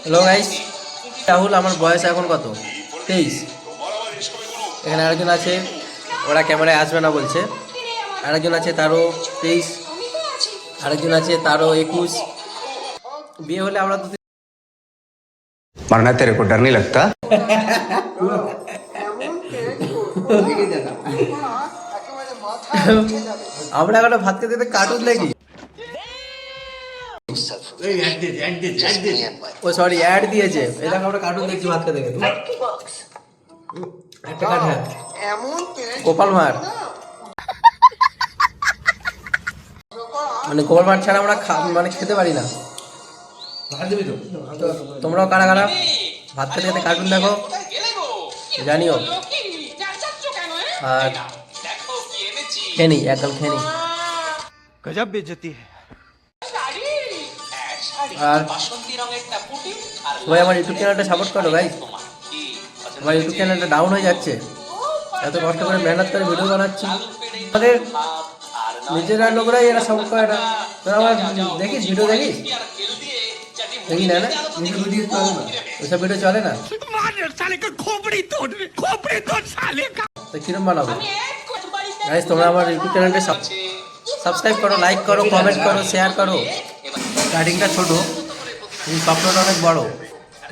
Hello guys, Rahul আমার বয়স এখন কত? 23। এখানে আরেকজন আছে, ওরা ক্যামেরায় আসবে না বলছে। আরেকজন আছে তারও 23, আরেকজন আছে তারও 21। বিয়ে হলে আমরা তো मरना तेरे को डर नहीं लगता? আমরা এখন ভাত খেতে কার্টুন দেখি। ও সরি, অ্যাড দিয়েছে। এই দেখো আমরা কার্টুন দেখছি ভাত খেতে খেতে। একটা কাঠ, হ্যাঁ, গোপাল ভাঁড়। মানে গোপাল ভাঁড় ছাড়া আমরা মানে খেতে পারি না। তোমরাও কারা কারা ভাত খেতে খেতে কার্টুন দেখো জানিও। আর খেনি একদম খেনি। गजब बेइज्जती है। আর সবাই আমার ইউটিউব চ্যানেলটা সাপোর্ট করো গাইস। আমার ইউটিউব চ্যানেলটা ডাউন হয়ে যাচ্ছে, এত কষ্ট করে মেহনত করে ভিডিও বানাচ্ছি। আমাদের নিজেরা লোকরাই এরা সাপোর্ট করে না। তোরা আমার দেখিস ভিডিও দেখিস? দেখি না, না ওইসব ভিডিও চলে না। তো কিরম বানাবো গাইস? তোমরা আমার ইউটিউব চ্যানেলটা সাবস্ক্রাইব করো, লাইক করো, কমেন্ট করো, শেয়ার করো। स्टार्टिंगটা ছোট কিন্তু স্বপ্নটা অনেক বড়।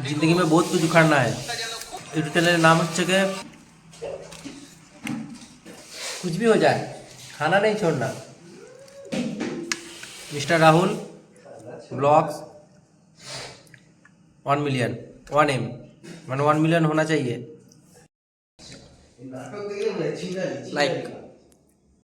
जिंदगी में बहुत कुछ उखाड़ना है। यूट्यूब चैनल नाम হচ্ছে के कुछ भी हो जाए खाना नहीं छोड़ना। Mister Rahul blogs 1 million 1 M মানে 1 मिलियन होना चाहिए। लाइक